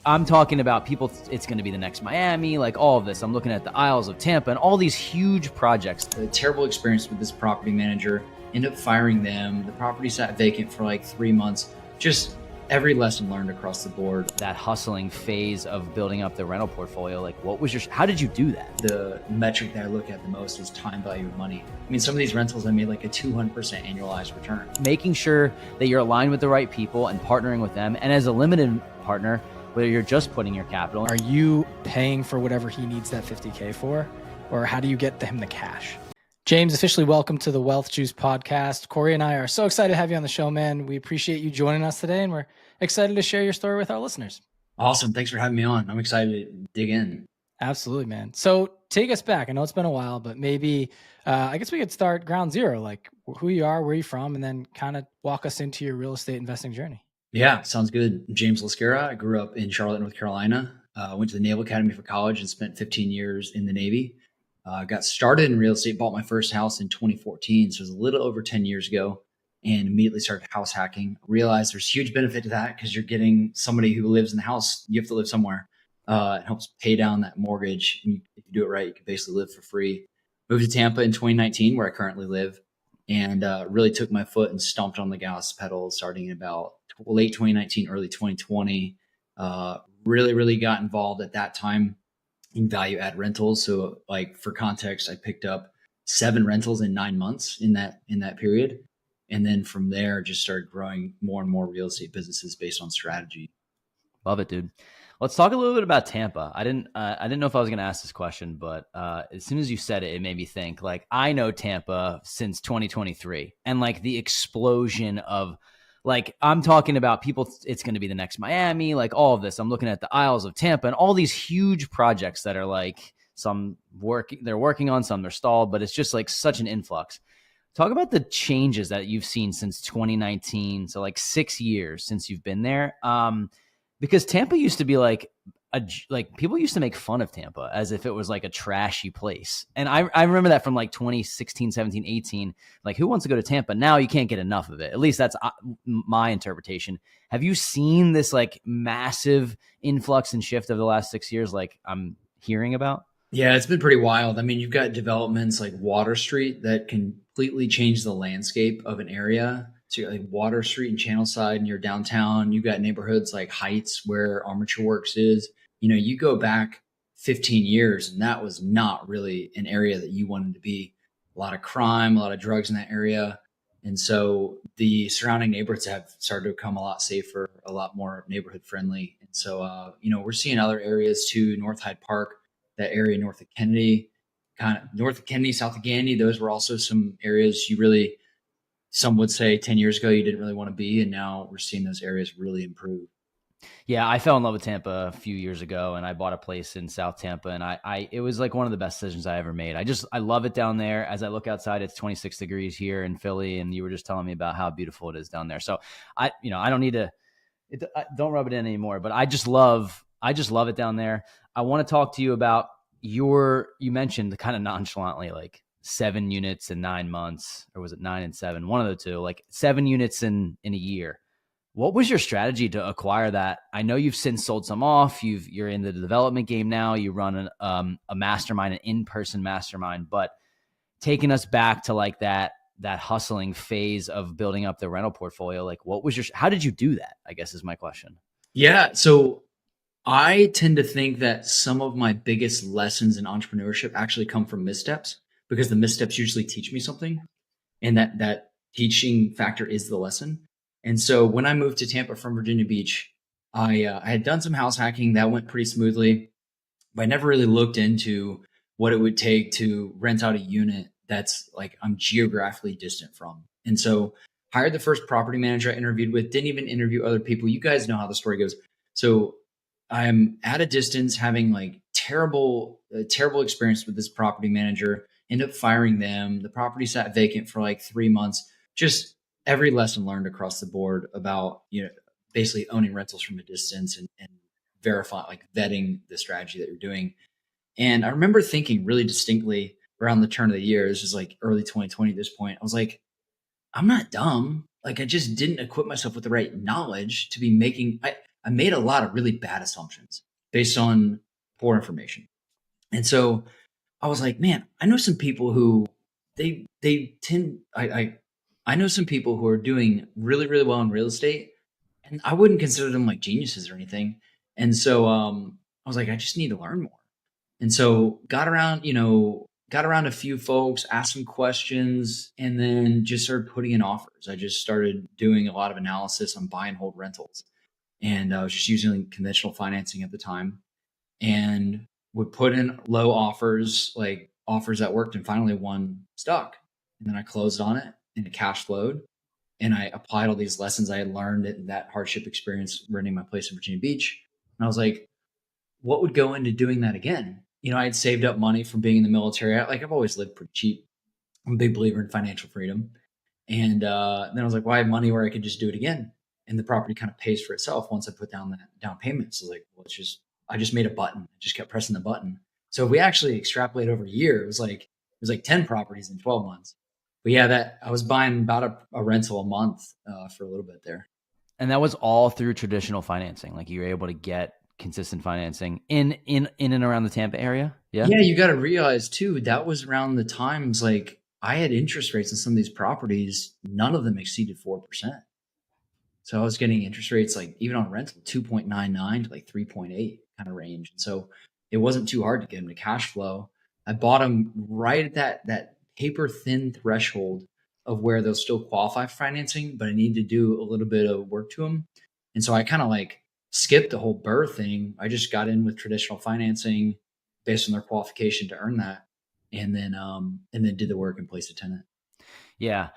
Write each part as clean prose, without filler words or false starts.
I'm talking about people, it's going to be the next Miami, like all of this. I'm looking at the Isles of Tampa and all these huge projects. A terrible experience with this property manager, ended up firing them. The property sat vacant for like 3 months. Just every lesson learned across the board. That hustling phase of building up the rental portfolio, like how did you do that? The metric that I look at the most is time value of money. I mean, some of these rentals I made like a 200% annualized return. Making sure that you're aligned with the right people and partnering with them. And as a limited partner, whether you're just putting your capital. Are you paying for whatever he needs that $50K for? Or how do you get him the cash? James, officially welcome to the Wealth Juice podcast. Corey and I are so excited to have you on the show, man. We appreciate you joining us today, and we're excited to share your story with our listeners. Awesome. Thanks for having me on. I'm excited to dig in. Absolutely, man. So take us back. I know it's been a while, but maybe, I guess we could start ground zero, like who you are, where you're from, and then kind of walk us into your real estate investing journey. Yeah, sounds good. I'm James Lascara. I grew up in Charlotte, North Carolina. Went to the Naval Academy for college and spent 15 years in the Navy. Got started in real estate, bought my first house in 2014. So it was a little over 10 years ago, and immediately started house hacking. Realized there's huge benefit to that because you're getting somebody who lives in the house. You have to live somewhere. It helps pay down that mortgage. And if you do it right, you can basically live for free. Moved to Tampa in 2019, where I currently live, and really took my foot and stomped on the gas pedal starting in about late 2019, early 2020. Really got involved at that time in value add rentals. So like for context, I picked up 7 rentals in 9 months in that period. And then from there, just started growing more and more real estate businesses based on strategy. Love it, dude. Let's talk a little bit about Tampa. I didn't know if I was going to ask this question, but as soon as you said it, it made me think. Like, I know Tampa since 2023, and like the explosion of, like, I'm talking about people, it's going to be the next Miami, like all of this. I'm looking at the Isles of Tampa and all these huge projects that are like they're working on, some they're stalled, but it's just like such an influx. Talk about the changes that you've seen since 2019. So like 6 years since you've been there. Because Tampa used to be like people used to make fun of Tampa as if it was like a trashy place. And I remember that from like 2016, 17, 18, like who wants to go to Tampa? Now you can't get enough of it. At least that's my interpretation. Have you seen this like massive influx and shift over the last 6 years? Like I'm hearing about? Yeah, it's been pretty wild. I mean, you've got developments like Water Street that completely change the landscape of an area. So you're like Water Street and Channelside near downtown. You've got neighborhoods like Heights where Armature Works is. You know, you go back 15 years and that was not really an area that you wanted to be. A lot of crime, a lot of drugs in that area. And so the surrounding neighborhoods have started to become a lot safer, a lot more neighborhood friendly. And so, we're seeing other areas too, North Hyde Park, that area north of Kennedy, kind of north of Kennedy, south of Gandy. Those were also some areas some would say 10 years ago, you didn't really want to be. And now we're seeing those areas really improve. Yeah, I fell in love with Tampa a few years ago, and I bought a place in South Tampa, and it was like one of the best decisions I ever made. I love it down there. As I look outside, it's 26 degrees here in Philly, and you were just telling me about how beautiful it is down there. So I don't need to, don't rub it in anymore, but I just love it down there. I want to talk to you about you mentioned kind of nonchalantly, like 7 units in 9 months, or was it 9 and 7? One of the two, like 7 units in a year. What was your strategy to acquire that? I know you've since sold some off. You're in the development game now. You run a mastermind, an in-person mastermind, but taking us back to like that hustling phase of building up the rental portfolio, like how did you do that? I guess is my question. Yeah. So I tend to think that some of my biggest lessons in entrepreneurship actually come from missteps, because the missteps usually teach me something, and that teaching factor is the lesson. And so when I moved to Tampa from Virginia Beach, I had done some house hacking that went pretty smoothly, but I never really looked into what it would take to rent out a unit that's like I'm geographically distant from. And so hired the first property manager I interviewed with, didn't even interview other people. You guys know how the story goes. So I'm at a distance, having like terrible experience with this property manager, end up firing them. The property sat vacant for like 3 months. Just every lesson learned across the board about, basically owning rentals from a distance and verifying, like vetting the strategy that you're doing. And I remember thinking really distinctly around the turn of the year, this is like early 2020 at this point, I was like, I'm not dumb. Like I just didn't equip myself with the right knowledge to be making, I made a lot of really bad assumptions based on poor information. And so I was like, man, I know some people who they tend I know some people who are doing really, really well in real estate, and I wouldn't consider them like geniuses or anything. And so I was like, I just need to learn more. And so got around a few folks, asked some questions, and then just started putting in offers. I just started doing a lot of analysis on buy and hold rentals. And I was just using conventional financing at the time and would put in low offers, like offers that worked, and finally one stuck. And then I closed on it and it cash flowed. And I applied all these lessons I had learned in that hardship experience renting my place in Virginia Beach. And I was like, what would go into doing that again? I had saved up money from being in the military. I've always lived pretty cheap. I'm a big believer in financial freedom. And then I was like, well, I have money where I could just do it again. And the property kind of pays for itself once I put down that down payment. So I was like, well, I just made a button. I just kept pressing the button. So if we actually extrapolate over a year, it was like 10 properties in 12 months. But yeah, that I was buying about a rental a month for a little bit there. And that was all through traditional financing. Like you were able to get consistent financing in and around the Tampa area. Yeah. Yeah. You got to realize too, that was around the times like I had interest rates on some of these properties. None of them exceeded 4%. So I was getting interest rates like even on rental 2.99 to like 3.8 kind of range. And so it wasn't too hard to get them to cash flow. I bought them right at that paper thin threshold of where they'll still qualify for financing, but I need to do a little bit of work to them. And so I kind of like skipped the whole BRRRR thing. I just got in with traditional financing based on their qualification to earn that. And then did the work and placed a tenant. Yeah.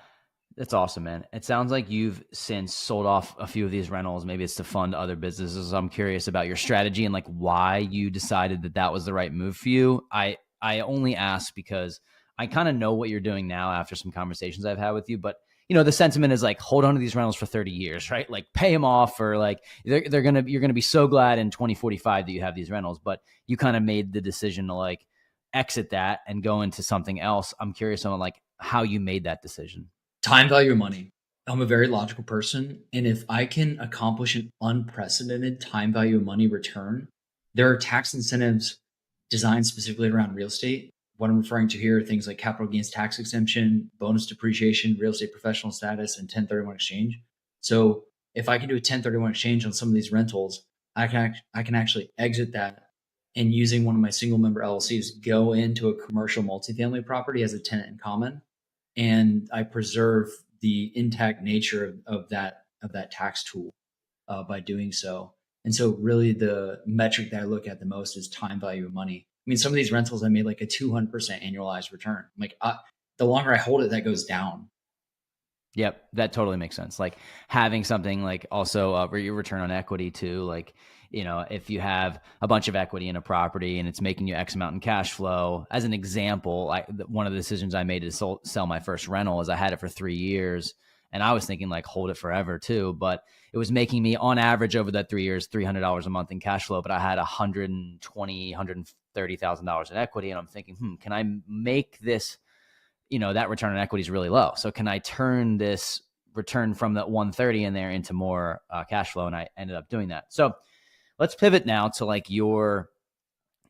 That's awesome, man. It sounds like you've since sold off a few of these rentals. Maybe it's to fund other businesses. I'm curious about your strategy and like why you decided that was the right move for you. I only ask because I kind of know what you're doing now after some conversations I've had with you, but the sentiment is like, hold on to these rentals for 30 years, right? Like pay them off, or like you're going to be so glad in 2045 that you have these rentals, but you kind of made the decision to like exit that and go into something else. I'm curious on like how you made that decision. Time value of money. I'm a very logical person. And if I can accomplish an unprecedented time value of money return, there are tax incentives designed specifically around real estate. What I'm referring to here are things like capital gains tax exemption, bonus depreciation, real estate professional status, and 1031 exchange. So if I can do a 1031 exchange on some of these rentals, I can actually exit that and using one of my single member LLCs, go into a commercial multifamily property as a tenant in common. And I preserve the intact nature of that tax tool by doing so. And so really the metric that I look at the most is time value of money. I mean, some of these rentals, I made like a 200% annualized return. Like the longer I hold it, that goes down. Yep, that totally makes sense. Like having something like also your return on equity too, like, if you have a bunch of equity in a property and it's making you X amount in cash flow, as an example, one of the decisions I made to sell my first rental is I had it for 3 years and I was thinking like hold it forever too, but it was making me on average over that 3 years, $300 a month in cash flow, but I had $130,000 in equity. And I'm thinking, can I make this, that return on equity is really low. So can I turn this return from that 130 in there into more cash flow? And I ended up doing that. So let's pivot now to like your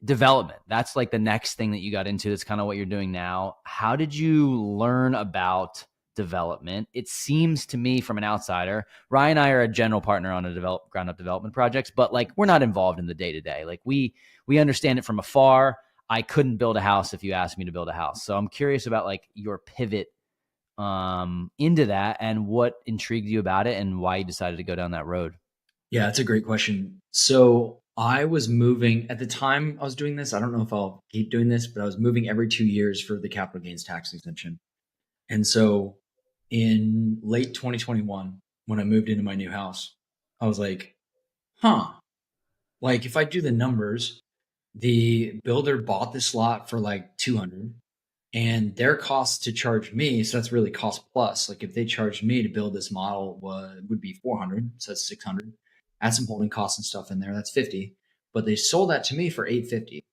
development. That's like the next thing that you got into. That's kind of what you're doing now. How did you learn about development? It seems to me from an outsider, Ryan and I are a general partner on a ground up development projects, but like we're not involved in the day to day. Like we understand it from afar. I couldn't build a house if you asked me to build a house. So I'm curious about like your pivot into that and what intrigued you about it and why you decided to go down that road. Yeah, that's a great question. So I was moving at the time I was doing this. I don't know if I'll keep doing this, but I was moving every 2 years for the capital gains tax exemption. And so in late 2021, when I moved into my new house, I was like, like if I do the numbers, the builder bought this lot for like 200 and their cost to charge me. So that's really cost plus. Like if they charged me to build this model would be 400. So that's 600. Add some holding costs and stuff in there. That's 50. But they sold that to me for 850.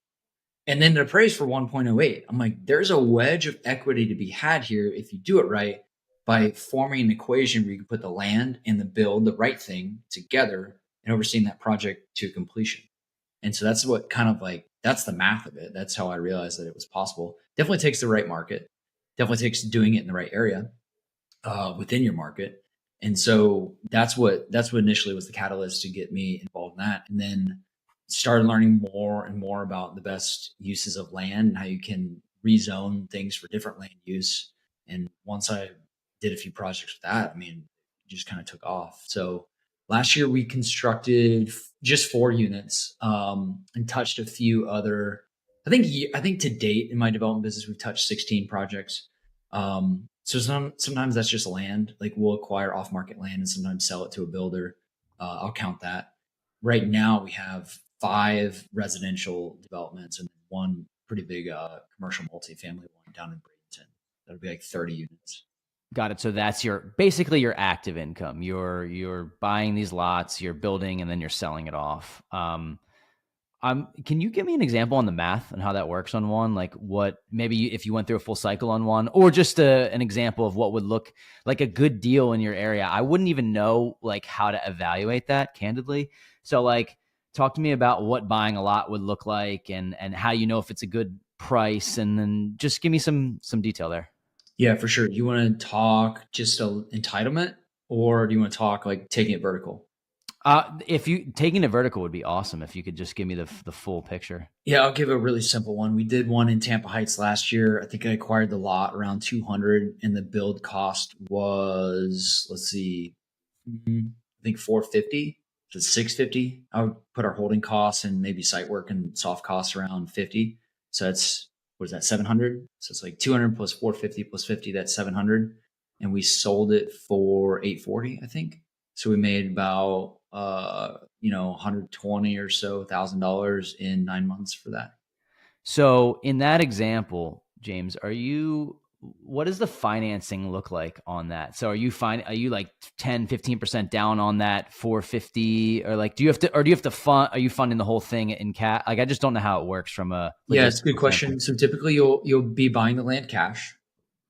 And then it appraised for 1.08. I'm like, there's a wedge of equity to be had here if you do it right by forming an equation where you can put the land and the build, the right thing together and overseeing that project to completion. And so that's what kind of like, that's the math of it. That's how I realized that it was possible. Definitely takes the right market. Definitely takes doing it in the right area within your market. And so that's what initially was the catalyst to get me involved in that. And then started learning more and more about the best uses of land and how you can rezone things for different land use. And once I did a few projects with that, I mean, it just kind of took off. So last year we constructed just 4 units and touched a few other. I think to date in my development business we've touched 16 projects. So sometimes that's just land. Like we'll acquire off market land and sometimes sell it to a builder. I'll count that. Right now we have 5 residential developments and 1 pretty big commercial multifamily one down in Bradenton. That'll be like 30 units. Got it. So that's basically your active income. You're buying these lots, you're building, and then you're selling it off. Can you give me an example on the math and how that works on one? Like what, maybe if you went through a full cycle on one, or just an example of what would look like a good deal in your area. I wouldn't even know like how to evaluate that candidly. So like, talk to me about what buying a lot would look like and how you know if it's a good price, and then just give me some detail there. Yeah, for sure. Do you want to talk just entitlement, or do you want to talk like taking it vertical? If you taking it vertical would be awesome. If you could just give me the full picture. Yeah, I'll give a really simple one. We did one in Tampa Heights last year. I think I acquired the lot around 200 and the build cost was, let's see, I think 450 to 650. I would put our holding costs and maybe site work and soft costs around 50. So that's, what is that, 700? So it's like 200 plus 450 plus 50, that's 700. And we sold it for 840, I think. So we made about 120 or so $1,000 in 9 months for that. So in that example, James, what does the financing look like on that? So are you like 10, 15% down on that 450, or like, do you have to fund, are you funding the whole thing in cash? Like, I just don't know how it works from a. Yeah, it's a good question. So typically you'll be buying the land cash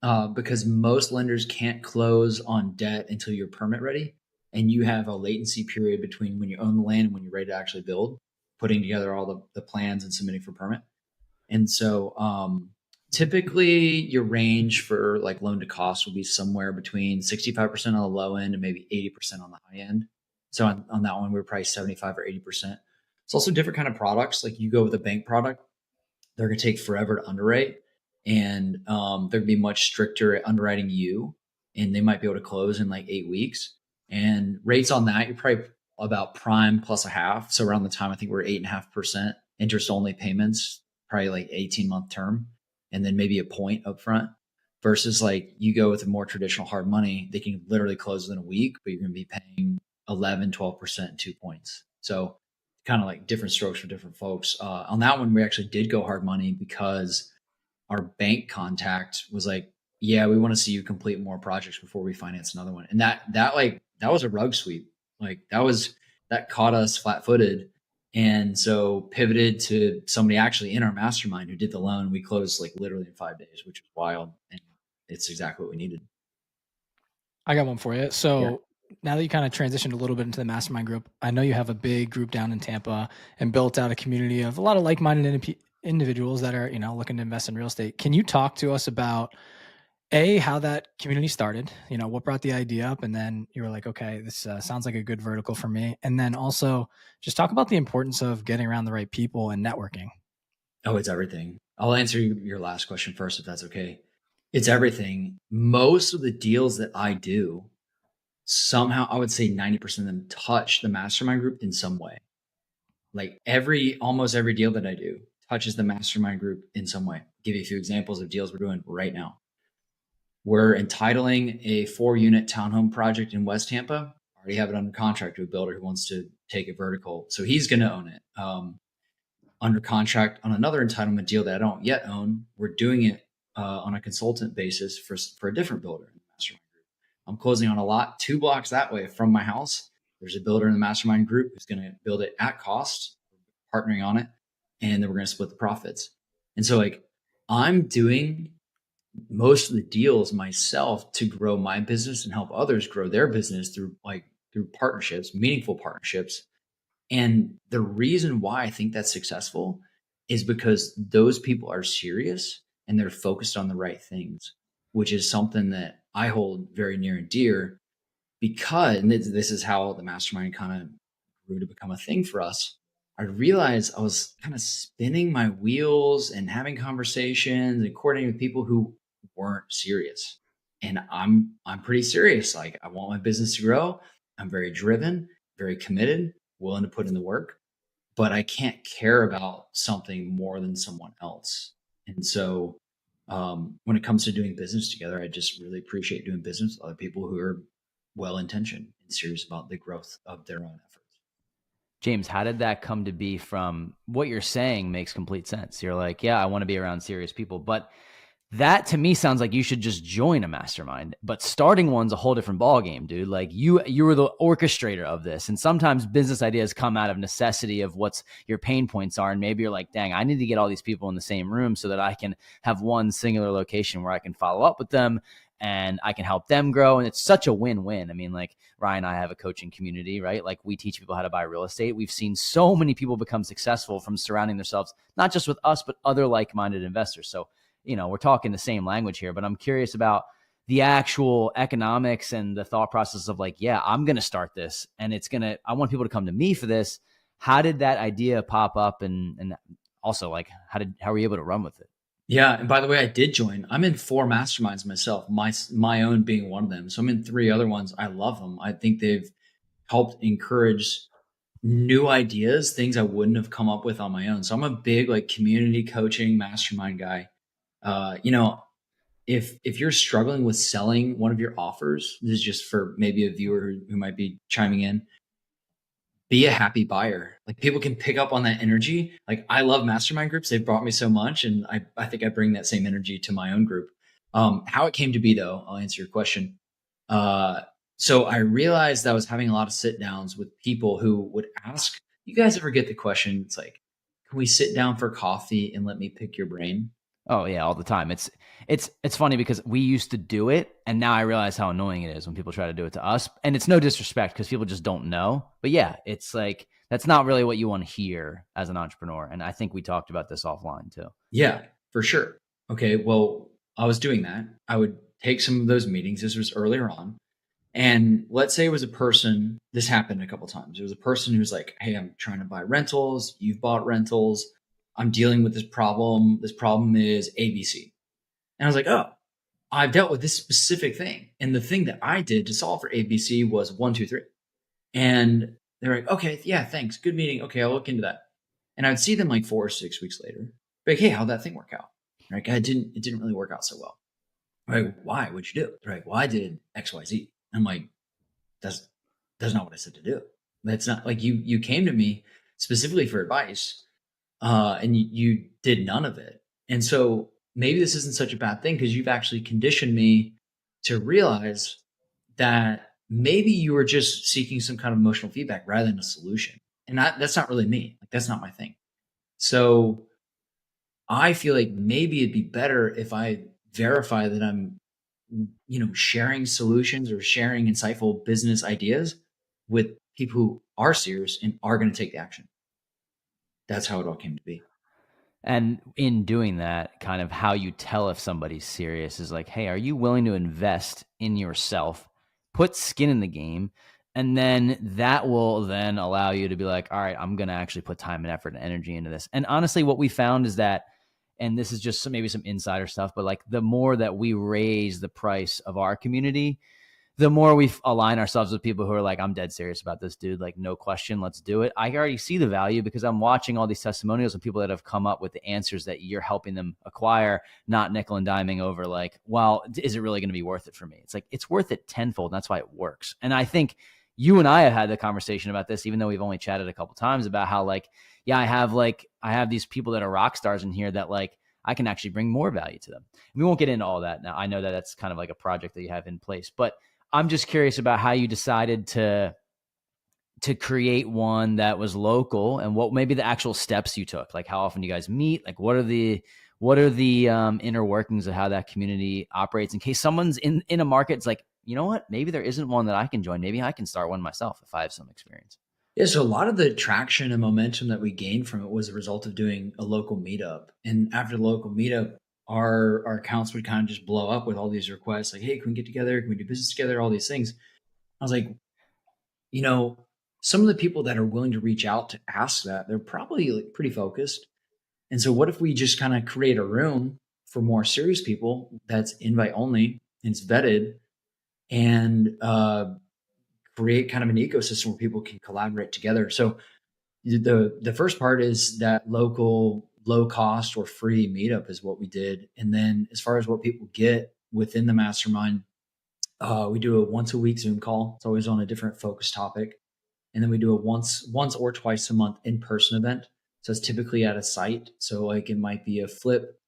because most lenders can't close on debt until you're permit ready. And you have a latency period between when you own the land and when you're ready to actually build, putting together all the plans and submitting for permit. And so typically your range for like loan to cost will be somewhere between 65% on the low end and maybe 80% on the high end. So on that one, we're probably 75 or 80%. It's also different kind of products. Like you go with a bank product, they're going to take forever to underwrite, and they're going to be much stricter at underwriting you, and they might be able to close in like 8 weeks. And rates on that, you're probably about prime plus a half. So around the time, I think we're 8.5% interest only payments, probably like 18-month term, and then maybe a point up front. Versus like you go with a more traditional hard money, they can literally close within a week, but you're going to be paying 11, 12% and 2 points. So kind of like different strokes for different folks. On that one, we actually did go hard money because our bank contact was like, yeah, we want to see you complete more projects before we finance another one. And that was a rug sweep. Like that caught us flat footed. And so pivoted to somebody actually in our mastermind who did the loan. We closed like literally in 5 days, which was wild. And it's exactly what we needed. I got one for you. So now that you kind of transitioned a little bit into the mastermind group, I know you have a big group down in Tampa and built out a community of a lot of like-minded individuals that are, looking to invest in real estate. Can you talk to us about how that community started, what brought the idea up, and then you were like, okay, this sounds like a good vertical for me. And then also just talk about the importance of getting around the right people and networking. Oh, it's everything. I'll answer your last question first, if that's okay. It's everything. Most of the deals that I do, somehow I would say 90% of them touch the mastermind group in some way. Like almost every deal that I do touches the mastermind group in some way. I'll give you a few examples of deals we're doing right now. We're entitling a 4-unit townhome project in West Tampa. I already have it under contract to a builder who wants to take it vertical. So he's going to own it. Under contract on another entitlement deal that I don't yet own. We're doing it on a consultant basis for a different builder in the mastermind group. I'm closing on a lot 2 blocks that way from my house. There's a builder in the mastermind group who's going to build it at cost, partnering on it, and then we're going to split the profits. And so like I'm doing most of the deals myself to grow my business and help others grow their business through partnerships, meaningful partnerships. And the reason why I think that's successful is because those people are serious and they're focused on the right things, which is something that I hold very near and dear because, and this is how the mastermind kind of grew to become a thing for us. I realized I was kind of spinning my wheels and having conversations and coordinating with people who weren't serious. And I'm pretty serious. Like, I want my business to grow. I'm very driven, very committed, willing to put in the work, but I can't care about something more than someone else. And so when it comes to doing business together, I just really appreciate doing business with other people who are well intentioned and serious about the growth of their own efforts. James, how did that come to be? From what you're saying makes complete sense. You're like, yeah, I want to be around serious people, but that to me sounds like you should just join a mastermind. But starting one's a whole different ballgame, dude. Like you were the orchestrator of this, and sometimes business ideas come out of necessity of what's your pain points are, and maybe you're like, dang, I need to get all these people in the same room so that I can have one singular location where I can follow up with them and I can help them grow. And it's such a win-win. I mean, like Ryan and I have a coaching community, right? Like we teach people how to buy real estate. We've seen so many people become successful from surrounding themselves, not just with us, but other like-minded investors. So, we're talking the same language here, but I'm curious about the actual economics and the thought process of like, yeah, I'm going to start this and I want people to come to me for this. How did that idea pop up? And also like, how were you able to run with it? Yeah. And by the way, I did join. I'm in 4 masterminds myself, my own being one of them. So I'm in 3 other ones. I love them. I think they've helped encourage new ideas, things I wouldn't have come up with on my own. So I'm a big like community coaching mastermind guy. If you're struggling with selling one of your offers, this is just for maybe a viewer who might be chiming in, be a happy buyer. Like people can pick up on that energy. Like I love mastermind groups. They've brought me so much. And I think I bring that same energy to my own group. How it came to be though, I'll answer your question. So I realized that I was having a lot of sit downs with people who would ask, you guys ever get the question? It's like, can we sit down for coffee and let me pick your brain? Oh yeah, all the time. It's funny because we used to do it, and now I realize how annoying it is when people try to do it to us. And it's no disrespect because people just don't know. But yeah, it's like that's not really what you want to hear as an entrepreneur. And I think we talked about this offline too. Yeah, for sure. Okay, well, I was doing that. I would take some of those meetings. This was earlier on. And let's say it was a person, this happened a couple of times. It was a person who's like, hey, I'm trying to buy rentals. You've bought rentals. I'm dealing with this problem. This problem is ABC. And I was like, oh, I've dealt with this specific thing. And the thing that I did to solve for ABC was 1, 2, 3. And they're like, okay, yeah, thanks. Good meeting. Okay, I'll look into that. And I'd see them like 4 or 6 weeks later. Like, hey, how'd that thing work out? Like, it didn't really work out so well. I'm like, why? What'd you do? They're like, well, I did XYZ. I'm like, that's not what I said to do. That's not like you came to me specifically for advice, and you did none of it. And so maybe this isn't such a bad thing because you've actually conditioned me to realize that maybe you were just seeking some kind of emotional feedback rather than a solution. And that's not really me. Like that's not my thing. So I feel like maybe it'd be better if I verify that I'm sharing solutions or sharing insightful business ideas with people who are serious and are going to take the action. That's how it all came to be. And in doing that, kind of how you tell if somebody's serious is like, hey, are you willing to invest in yourself, put skin in the game? And then that will then allow you to be like, all right, I'm going to actually put time and effort and energy into this. And honestly, what we found is that, and this is just maybe some insider stuff, but like the more that we raise the price of our community, the more we align ourselves with people who are like, I'm dead serious about this, dude. Like, no question, let's do it. I already see the value because I'm watching all these testimonials and people that have come up with the answers that you're helping them acquire, not nickel and diming over like, well, is it really going to be worth it for me? It's like, it's worth it tenfold. And that's why it works. And I think you and I have had the conversation about this, even though we've only chatted a couple times about how like, yeah, I have these people that are rock stars in here that like, I can actually bring more value to them. We won't get into all that now. I know that that's kind of like a project that you have in place, but I'm just curious about how you decided to create one that was local and what maybe the actual steps you took. Like how often you guys meet? Like what are the inner workings of how that community operates in case someone's in a market? It's like, you know what? Maybe there isn't one that I can join. Maybe I can start one myself if I have some experience. Yeah, so a lot of the traction and momentum that we gained from it was a result of doing a local meetup. And after the local meetup, our accounts would kind of just blow up with all these requests like, hey, can we get together? Can we do business together? All these things. I was like, you know, some of the people that are willing to reach out to ask that, they're probably like pretty focused. And so what if we just kind of create a room for more serious people that's invite only, and it's vetted, and create kind of an ecosystem where people can collaborate together. So the first part is that local low cost or free meetup is what we did. And then as far as what people get within the mastermind, we do a once a week Zoom call. It's always on a different focus topic. And then we do a once or twice a month in-person event. So it's typically at a site. So like it might be a flip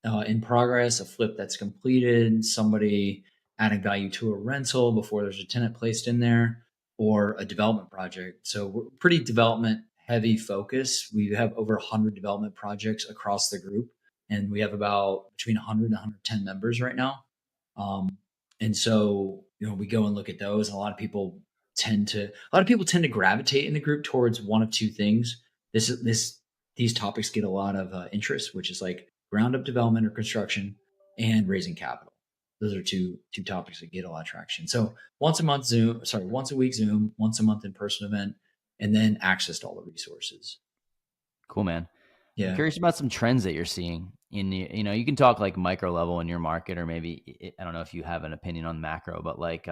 in progress, a flip that's completed, somebody adding value to a rental before there's a tenant placed in there, or a development project. So we're pretty development heavy focus. We have over 100 development projects across the group, and we have about between 100 and 110 members right now. And so, we go and look at those. And a lot of people tend to gravitate in the group towards one of two things. These topics get a lot of interest, which is like ground up development or construction and raising capital. Those are two topics that get a lot of traction. So once a week Zoom, once a month in person event, and then access to all the resources. Cool, man. Yeah. I'm curious about some trends that you're seeing in the, you can talk like micro level in your market, or maybe, I don't know if you have an opinion on macro, but like,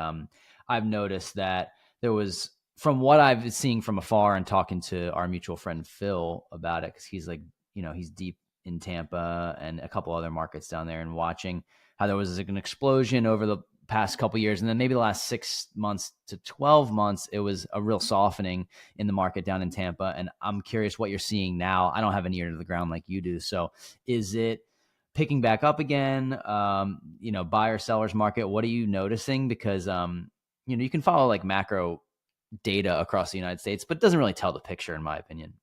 I've noticed that there was, from what I've been seeing from afar and talking to our mutual friend Phil about it, because he's like, he's deep in Tampa and a couple other markets down there, and watching how there was like an explosion over the past couple years, and then maybe the last 6 months to 12 months, it was a real softening in the market down in Tampa. And I'm curious what you're seeing now. I don't have an ear to the ground like you do. So is it picking back up again? Buyer sellers market, what are you noticing? Because, you can follow like macro data across the United States, but it doesn't really tell the picture, in my opinion.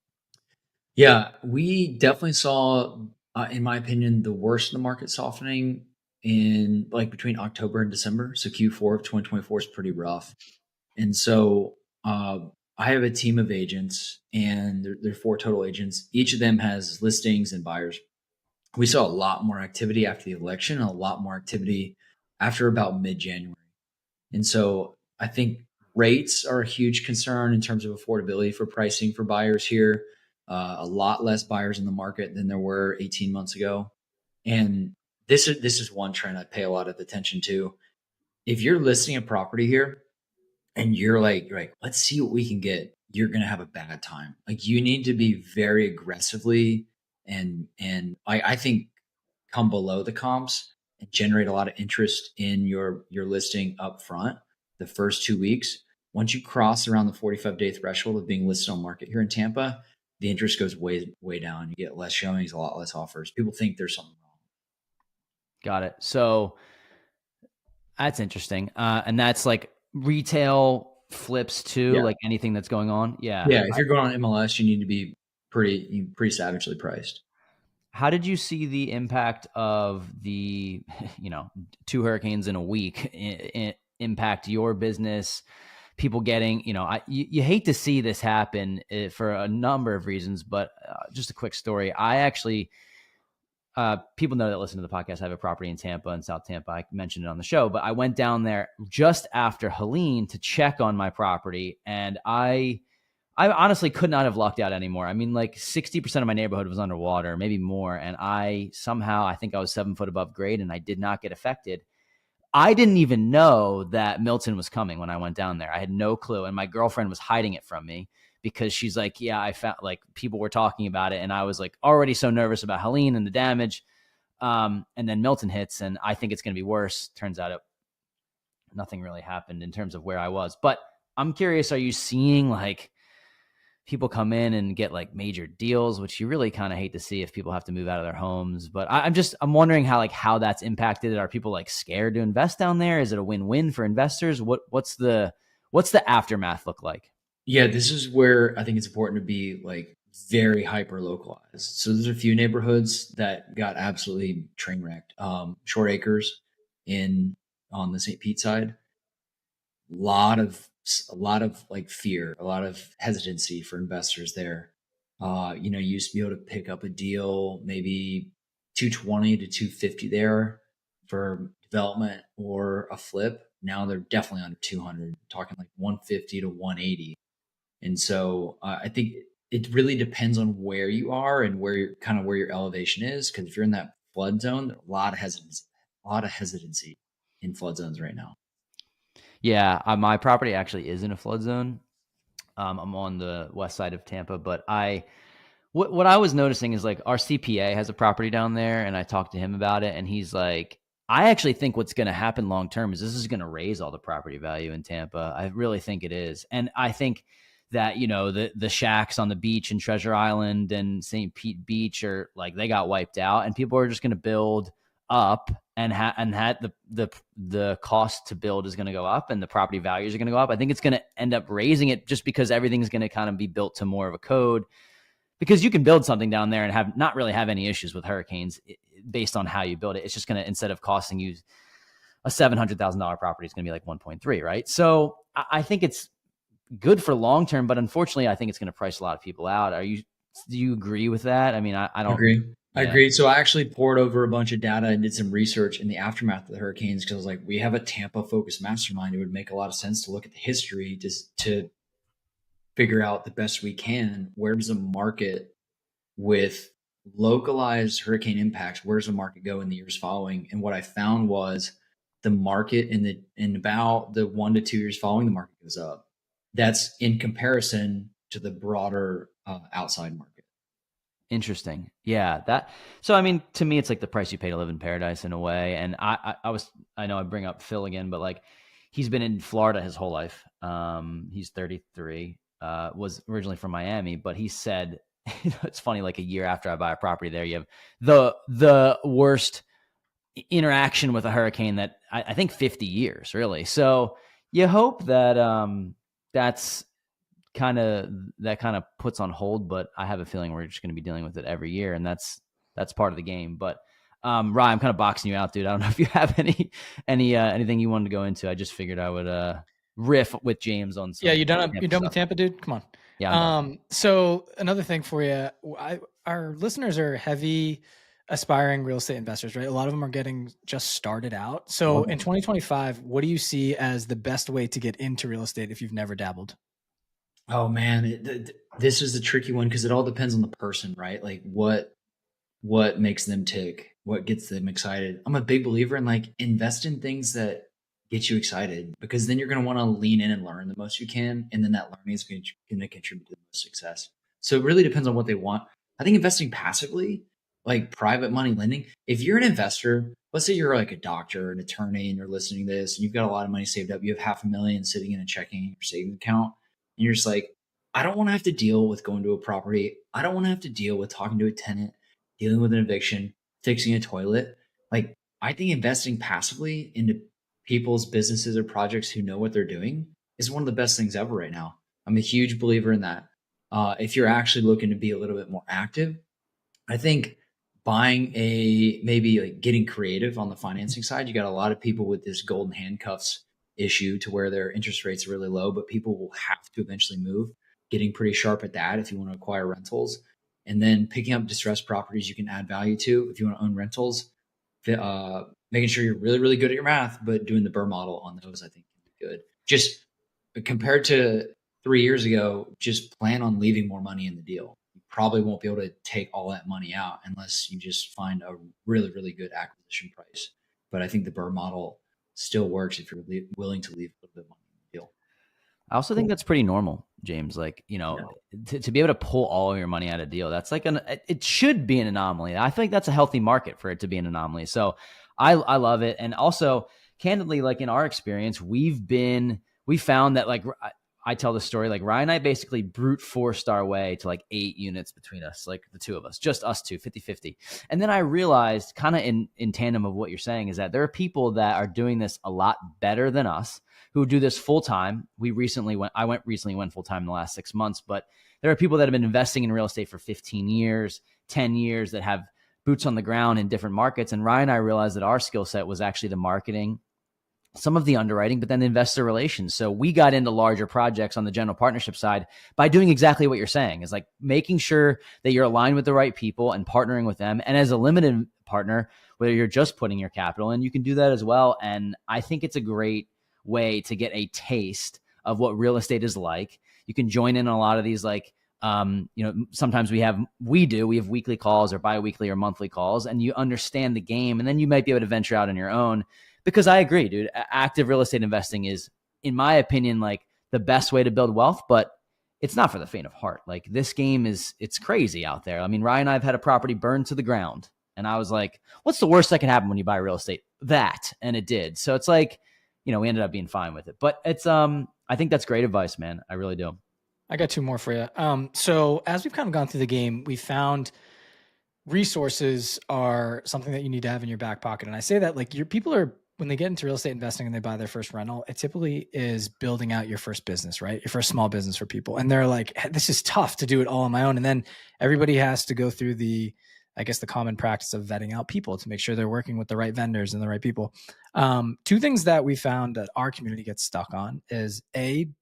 Yeah, we definitely saw, in my opinion, the worst of the market softening in like between October and December. So Q4 of 2024 is pretty rough. And so I have a team of agents, and there are 4 total agents. Each of them has listings and buyers. We saw a lot more activity after the election, and a lot more activity after about mid-January. And so I think rates are a huge concern in terms of affordability for pricing for buyers here. A lot less buyers in the market than there were 18 months ago. And this is one trend I pay a lot of attention to. If you're listing a property here and you're like, let's see what we can get, you're going to have a bad time. Like, you need to be very aggressively and I think come below the comps and generate a lot of interest in your listing up front the first 2 weeks. Once you cross around the 45-day threshold of being listed on market here in Tampa, the interest goes way down. You get less showings, a lot less offers. People think there's something wrong. Got it. So that's interesting. And that's like retail flips too, Yeah. like anything that's going on. Yeah. Yeah. If you're going on MLS, you need to be pretty savagely priced. How did you see the impact of the, 2 hurricanes in a week impact your business? People getting, you hate to see this happen for a number of reasons, but just a quick story. I actually, people know that listen to the podcast, I have a property in Tampa, in South Tampa. I mentioned it on the show, but I went down there just after Helene to check on my property, and I honestly could not have lucked out anymore. I mean, like 60% of my neighborhood was underwater, maybe more. And I think I was 7 foot above grade, and I did not get affected. I didn't even know that Milton was coming when I went down there. I had no clue. And my girlfriend was hiding it from me because she's like, yeah, I found, like, people were talking about it. And I was like already so nervous about Helene and the damage. And then Milton hits, and I think it's going to be worse. Turns out nothing really happened in terms of where I was. But I'm curious, are you seeing like people come in and get like major deals, which you really kind of hate to see if people have to move out of their homes? But I'm wondering how that's impacted. Are people like scared to invest down there? Is it a win-win for investors? What's the aftermath look like? Yeah, this is where I think it's important to be like very hyper localized. So there's a few neighborhoods that got absolutely train wrecked. Short Acres on the St. Pete side, lot of a lot of like fear, a lot of hesitancy for investors there. You know, you used to be able to pick up a deal maybe 220 to 250 there for development or a flip. Now they're definitely under 200, talking like 150 to 180. And so I think it really depends on where you are and where you're kind of where your elevation is. Because if you're in that flood zone, there's a lot of hesitancy in flood zones right now. Yeah, my property actually is in a flood zone. I'm on the west side of Tampa, but what I was noticing is like our CPA has a property down there, and I talked to him about it, and he's like, I actually think what's going to happen long term is this is going to raise all the property value in Tampa. I really think it is, and I think that, you know, the shacks on the beach in Treasure Island and St. Pete Beach are like, they got wiped out, and people are just going to build up, and the cost to build is going to go up, and the property values are going to go up. I think it's going to end up raising it just because everything's going to kind of be built to more of a code, because you can build something down there and have not really have any issues with hurricanes based on how you build it. It's just going to, instead of costing you a $700,000 property, it's going to be like 1.3, right? So I think it's good for long term, but unfortunately, I think it's going to price a lot of people out. Do you agree with that? I mean, I don't agree. I Yeah. agree. So I actually poured over a bunch of data and did some research in the aftermath of the hurricanes, because I was like, we have a Tampa focused mastermind. It would make a lot of sense to look at the history just to figure out the best we can. Where does a market with localized hurricane impacts, where does the market go in the years following? And what I found was the market in about the 1 to 2 years following, the market goes up. That's in comparison to the broader outside market. Interesting. Yeah. So, I mean, to me, it's like the price you pay to live in paradise in a way. And I know I bring up Phil again, but like, he's been in Florida his whole life. He's 33, was originally from Miami, but he said, it's funny, like a year after I buy a property there, you have the worst interaction with a hurricane that I think 50 years, really. So you hope that that kind of puts on hold, but I have a feeling we're just going to be dealing with it every year, and that's part of the game. But Ryan, I'm kind of boxing you out, dude. I don't know if you have anything you wanted to go into. I just figured I would riff with James on some. Yeah, you done with Tampa, dude? Come on. Yeah. So another thing for you, our listeners are heavy aspiring real estate investors, right? A lot of them are getting just started out. So in 2025, what do you see as the best way to get into real estate if you've never dabbled? Oh man, this is a tricky one because it all depends on the person, right? Like what makes them tick, what gets them excited. I'm a big believer in like invest in things that get you excited, because then you're going to want to lean in and learn the most you can, and then that learning is going to contribute to the most success. So it really depends on what they want. I think investing passively, like private money lending, if you're an investor, let's say you're like a doctor, an attorney, and you're listening to this and you've got a lot of money saved up, you have $500,000 sitting in a checking or savings account, and you're just like, I don't want to have to deal with going to a property. I don't want to have to deal with talking to a tenant, dealing with an eviction, fixing a toilet. Like, I think investing passively into people's businesses or projects who know what they're doing is one of the best things ever right now. I'm a huge believer in that. If you're actually looking to be a little bit more active, I think buying maybe like getting creative on the financing side. You got a lot of people with this golden handcuffs issue to where their interest rates are really low, but people will have to eventually move. Getting pretty sharp at that if you want to acquire rentals, and then picking up distressed properties you can add value to if you want to own rentals. Making sure you're really, really good at your math, but doing the Burr model on those, I think, can be good. Just compared to 3 years ago, just plan on leaving more money in the deal. You probably won't be able to take all that money out unless you just find a really, really good acquisition price. But I think the Burr model still works if you're willing to leave a little bit of money in the deal. I also think that's pretty normal, James. Like, you know, to be able to pull all of your money out of a deal, that's like it should be an anomaly. I think that's a healthy market for it to be an anomaly. So I love it. And also, candidly, like in our experience, we found that, like, I tell the story, like Ryan and I basically brute forced our way to like 8 units between us, like the two of us, just us two, 50-50. And then I realized, kind of in tandem of what you're saying, is that there are people that are doing this a lot better than us, who do this full time. I recently went full time in the last 6 months, but there are people that have been investing in real estate for 15 years, 10 years, that have boots on the ground in different markets. And Ryan and I realized that our skill set was actually the marketing some of the underwriting, but then the investor relations. So we got into larger projects on the general partnership side by doing exactly what you're saying, is like making sure that you're aligned with the right people and partnering with them. And as a limited partner, whether you're just putting your capital in, you can do that as well. And I think it's a great way to get a taste of what real estate is like. You can join in a lot of these, like, sometimes we have weekly calls or bi-weekly or monthly calls, and you understand the game, and then you might be able to venture out on your own. Because I agree, dude, active real estate investing is, in my opinion, like the best way to build wealth, but it's not for the faint of heart. Like, this game it's crazy out there. I mean, Ryan and I have had a property burned to the ground, and I was like, what's the worst that can happen when you buy real estate? That. And it did. So it's like, we ended up being fine with it, but it's, I think that's great advice, man. I really do. I got two more for you. So as we've kind of gone through the game, we found resources are something that you need to have in your back pocket. And I say that, like, your people are, when they get into real estate investing and they buy their first rental, it typically is building out your first business, right? Your first small business for people. And they're like, this is tough to do it all on my own. And then everybody has to go through the common practice of vetting out people to make sure they're working with the right vendors and the right people. Two things that we found that our community gets stuck on is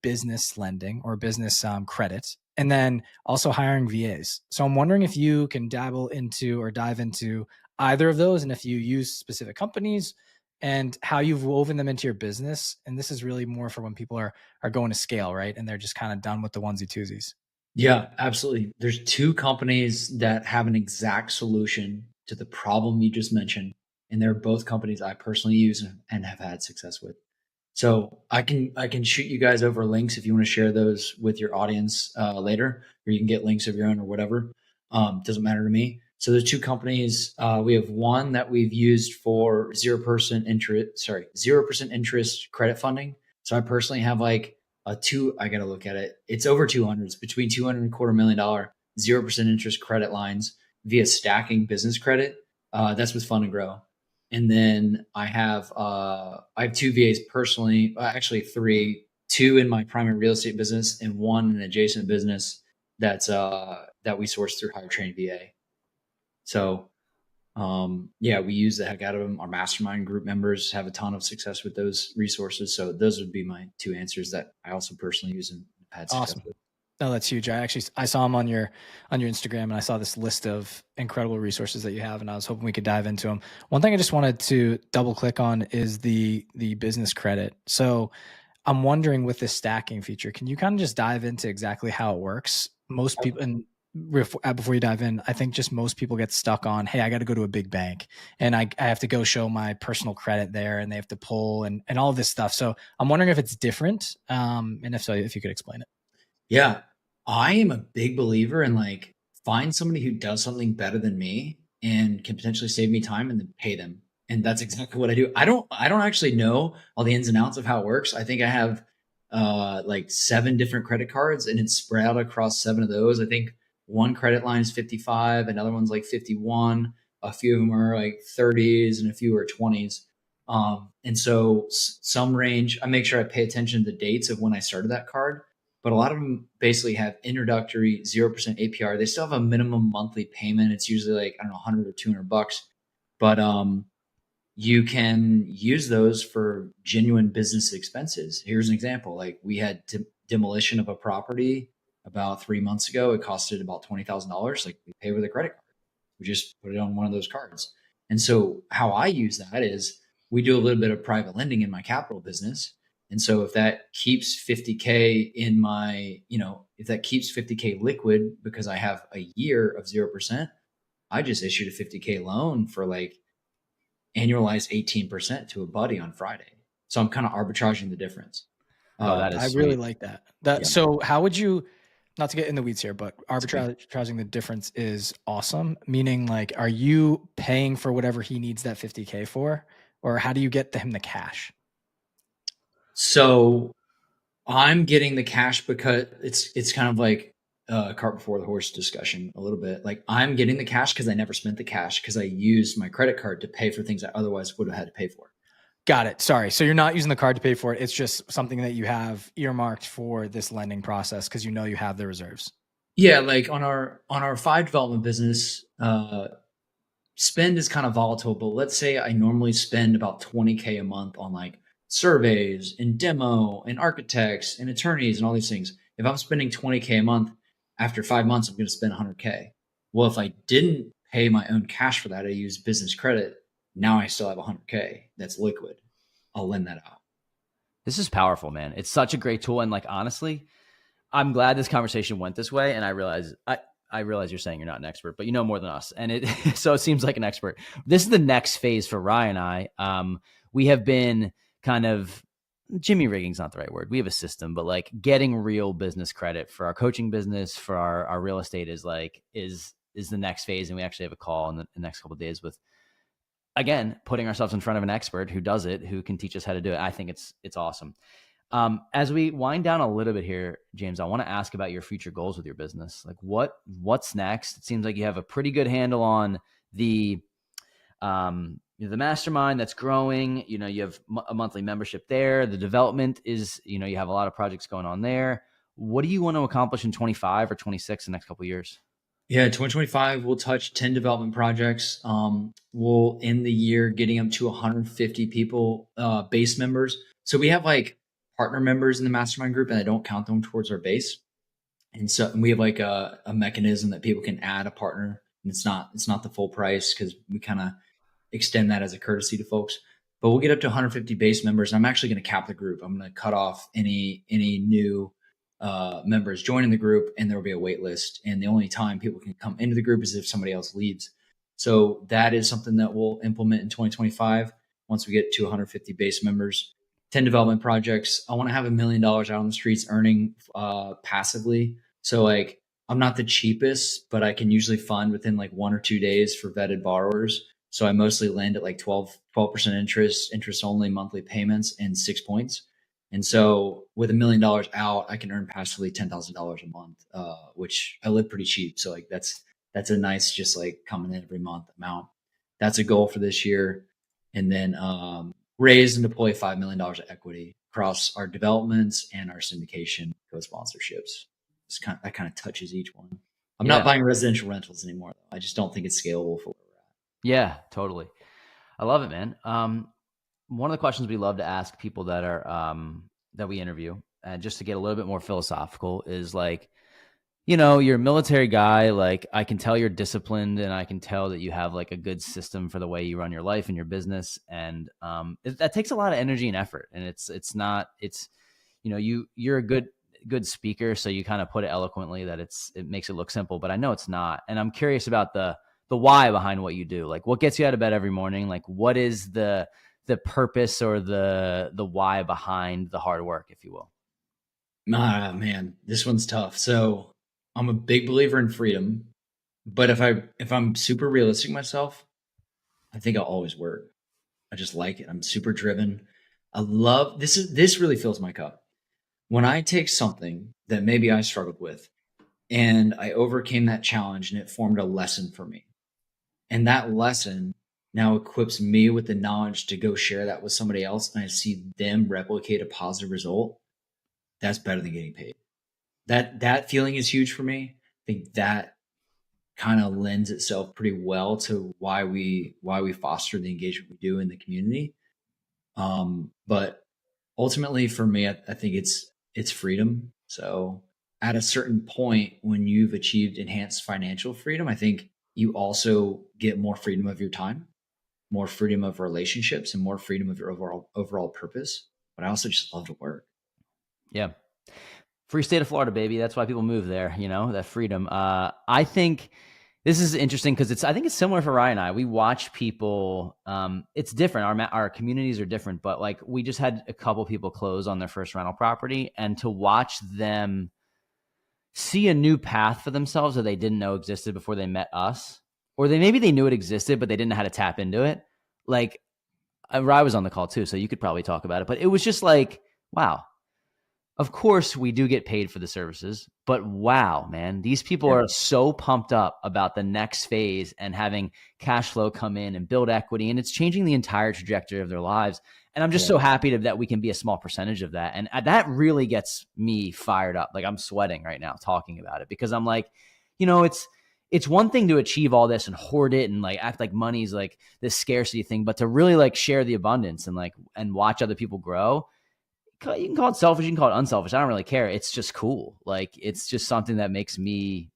business lending or business credit, and then also hiring VAs. So I'm wondering if you can dabble into or dive into either of those, and if you use specific companies and how you've woven them into your business. And this is really more for when people are going to scale, right? And they're just kind of done with the onesie twosies. Yeah, absolutely. There's two companies that have an exact solution to the problem you just mentioned, and they're both companies I personally use and have had success with. So I can shoot you guys over links if you want to share those with your audience later, or you can get links of your own or whatever. Doesn't matter to me. So there's two companies. We have one that we've used for 0% interest credit funding. So I personally have like I got to look at it. It's over 200. It's between $200 and $250,000 0% interest credit lines via stacking business credit. That's with Fund and Grow. And then I have two VAs personally, actually three, two in my primary real estate business and one in an adjacent business that we source through Hire Train VA. So we use the heck out of them. Our mastermind group members have a ton of success with those resources. So those would be my two answers that I also personally use and had success Awesome. with. No, that's huge. I saw them on your Instagram, and I saw this list of incredible resources that you have, and I was hoping we could dive into them. One thing I just wanted to double click on is the business credit. So I'm wondering, with this stacking feature, can you kind of just dive into exactly how it works? Most people, and before you dive in, I think just most people get stuck on, hey, I got to go to a big bank and I have to go show my personal credit there, and they have to pull and all of this stuff. So I'm wondering if it's different. And if so, if you could explain it. Yeah, I am a big believer in like find somebody who does something better than me and can potentially save me time and then pay them. And that's exactly what I do. I don't actually know all the ins and outs of how it works. I think I have like 7 different credit cards and it's spread out across 7 of those. I think one credit line is 55, another one's like 51. A few of them are like 30s and a few are 20s. And so some range, I make sure I pay attention to the dates of when I started that card. But a lot of them basically have introductory 0% APR. They still have a minimum monthly payment. It's usually like, I don't know, $100 or $200. But you can use those for genuine business expenses. Here's an example. Like we had demolition of a property about 3 months ago. It costed about $20,000. Like we pay with a credit card. We just put it on one of those cards. And so how I use that is we do a little bit of private lending in my capital business. And so if that keeps 50K in my, if that keeps 50K liquid because I have a year of 0%, I just issued a 50K loan for like annualized 18% to a buddy on Friday. So I'm kind of arbitraging the difference. That is I sweet. really like that. Yeah. So how would you, not to get in the weeds here, but arbitraging the difference is awesome. Meaning, like, are you paying for whatever he needs that 50K for, or how do you get him the cash? So I'm getting the cash because it's kind of like cart before the horse discussion a little bit. Like I'm getting the cash because I never spent the cash because I used my credit card to pay for things I otherwise would have had to pay for. Got it. Sorry. So you're not using the card to pay for it. It's just something that you have earmarked for this lending process because you have the reserves. Yeah, like on our 5 development business, spend is kind of volatile, but let's say I normally spend about 20K a month on like surveys and demo and architects and attorneys and all these things. If I'm spending 20K a month, after 5 months, I'm going to spend 100K. Well, if I didn't pay my own cash for that, I use business credit. Now I still have 100K that's liquid. I'll lend that out. This is powerful, man. It's such a great tool. And like, honestly, I'm glad this conversation went this way. And I realize you're saying you're not an expert, but you know more than us. And so it seems like an expert. This is the next phase for Ryan and I. We have been kind of, Jimmy rigging's not the right word. We have a system, but like getting real business credit for our coaching business, for our real estate is the next phase. And we actually have a call in the next couple of days with, again, putting ourselves in front of an expert who does it, who can teach us how to do it. I think it's awesome. As we wind down a little bit here, James, I want to ask about your future goals with your business. Like what's next? It seems like you have a pretty good handle on the mastermind that's growing. You have a monthly membership there. The development is, you have a lot of projects going on there. What do you want to accomplish in 25 or 26 the next couple of years? Yeah, 2025, we'll touch 10 development projects. We'll end the year getting up to 150 people, base members. So we have like partner members in the mastermind group, and I don't count them towards our base. And so we have like a mechanism that people can add a partner, and it's not the full price because we kind of extend that as a courtesy to folks. But we'll get up to 150 base members. I'm actually going to cap the group. I'm going to cut off any new members joining the group, and there will be a wait list. And the only time people can come into the group is if somebody else leaves. So that is something that we'll implement in 2025 once we get to 150 base members. 10 development projects. I want to have $1 million out on the streets earning passively. So like I'm not the cheapest, but I can usually fund within like 1 or 2 days for vetted borrowers. So I mostly lend at like 12% interest only monthly payments, and 6 points. And so with $1 million out, I can earn passively $10,000 a month, which I live pretty cheap. So like that's a nice, just like coming in every month amount. That's a goal for this year. And then raise and deploy $5 million of equity across our developments and our syndication co-sponsorships. That kind of touches each one. I'm not buying residential rentals anymore, though. I just don't think it's scalable for where we're at. Yeah, totally. I love it, man. One of the questions we love to ask people that are that we interview, and just to get a little bit more philosophical, is like, you're a military guy. Like, I can tell you're disciplined, and I can tell that you have like a good system for the way you run your life and your business. And that takes a lot of energy and effort. And you're a good speaker, so you kind of put it eloquently that it makes it look simple, but I know it's not. And I'm curious about the why behind what you do. Like, what gets you out of bed every morning? Like, what is the purpose or the why behind the hard work, if you will? Man, this one's tough. So I'm a big believer in freedom, but if I'm super realistic myself, I think I'll always work. I just like it. I'm super driven. I love this really fills my cup. When I take something that maybe I struggled with and I overcame that challenge and it formed a lesson for me, and that lesson now equips me with the knowledge to go share that with somebody else, and I see them replicate a positive result, that's better than getting paid. That feeling is huge for me. I think that kind of lends itself pretty well to why we foster the engagement we do in the community. But ultimately for me, I think it's freedom. So at a certain point, when you've achieved enhanced financial freedom, I think you also get more freedom of your time, more freedom of relationships, and more freedom of your overall purpose. But I also just love to work. Yeah. Free state of Florida, baby. That's why people move there, that freedom. I think this is interesting because I think it's similar for Ryan and I. We watch people, it's different. Our communities are different, but like we just had a couple people close on their first rental property, and to watch them see a new path for themselves that they didn't know existed before they met us, or maybe they knew it existed, but they didn't know how to tap into it. Like, I was on the call too, so you could probably talk about it, but it was just like, wow. Of course, we do get paid for the services, but wow, man, these people are so pumped up about the next phase and having cash flow come in and build equity, and it's changing the entire trajectory of their lives. And I'm just so happy that we can be a small percentage of that. And that really gets me fired up. Like, I'm sweating right now talking about it, because I'm like, it's one thing to achieve all this and hoard it and like act like money's like this scarcity thing, but to really like share the abundance and like, and watch other people grow. You can call it selfish, you can call it unselfish. I don't really care. It's just cool. Like, it's just something that makes me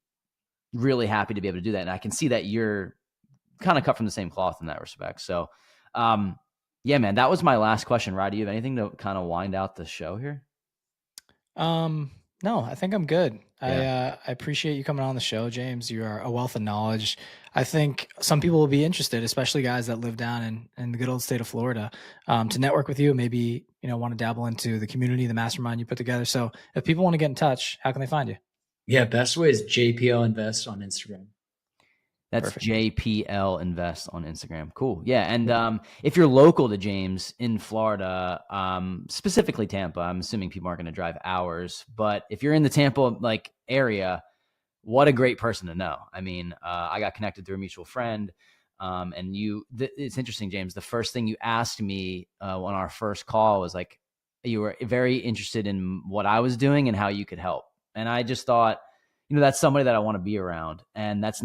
really happy to be able to do that. And I can see that you're kind of cut from the same cloth in that respect. So, yeah, man, that was my last question. Rod, do you have anything to kind of wind out the show here? No, I think I'm good. Yeah. I appreciate you coming on the show, James. You are a wealth of knowledge. I think some people will be interested, especially guys that live down in the good old state of Florida, to network with you, maybe, want to dabble into the community, the mastermind you put together. So if people want to get in touch, how can they find you? Yeah, best way is JPL Invest on Instagram. That's Perfect. JPL Invest on Instagram. Cool. Yeah. And if you're local to James in Florida, specifically Tampa, I'm assuming people aren't going to drive hours, but if you're in the Tampa like area, what a great person to know. I mean, I got connected through a mutual friend. And it's interesting, James, the first thing you asked me on our first call was like, you were very interested in what I was doing and how you could help. And I just thought, that's somebody that I want to be around. And this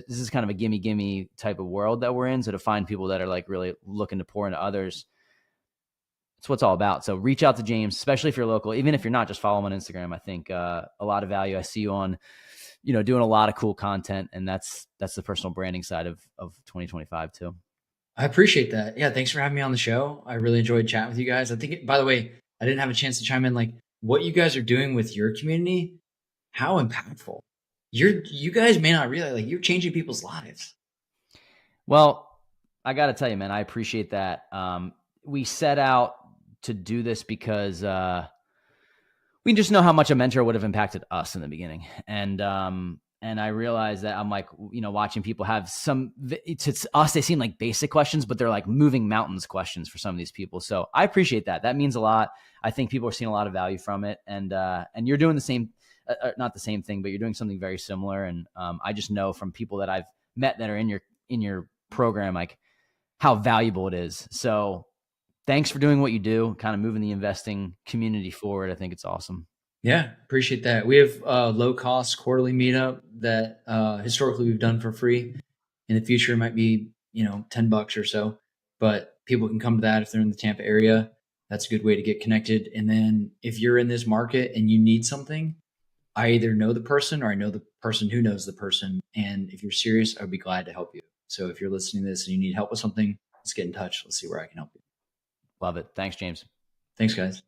is kind of a gimme type of world that we're in. So to find people that are like really looking to pour into others, it's what it's all about. So reach out to James, especially if you're local, even if you're not, just follow him on Instagram. I think a lot of value. I see you on, doing a lot of cool content, and that's the personal branding side of 2025 too. I appreciate that. Yeah, thanks for having me on the show. I really enjoyed chatting with you guys. I think, by the way, I didn't have a chance to chime in. Like, what you guys are doing with your community, how impactful. You guys may not realize, like, you're changing people's lives. Well, I got to tell you, man, I appreciate that. We set out to do this because we just know how much a mentor would have impacted us in the beginning. And I realized that I'm like, watching people have it's us, they seem like basic questions, but they're like moving mountains questions for some of these people. So I appreciate that. That means a lot. I think people are seeing a lot of value from it. And you're doing the same, not the same thing, but you're doing something very similar. And I just know from people that I've met that are in your program, like how valuable it is. So thanks for doing what you do, kind of moving the investing community forward. I think it's awesome. Yeah, appreciate that. We have a low cost quarterly meetup that historically we've done for free. In the future, it might be, $10 or so, but people can come to that if they're in the Tampa area. That's a good way to get connected. And then if you're in this market and you need something, I either know the person or I know the person who knows the person. And if you're serious, I'd be glad to help you. So if you're listening to this and you need help with something, let's get in touch. Let's see where I can help you. Love it. Thanks, James. Thanks, guys.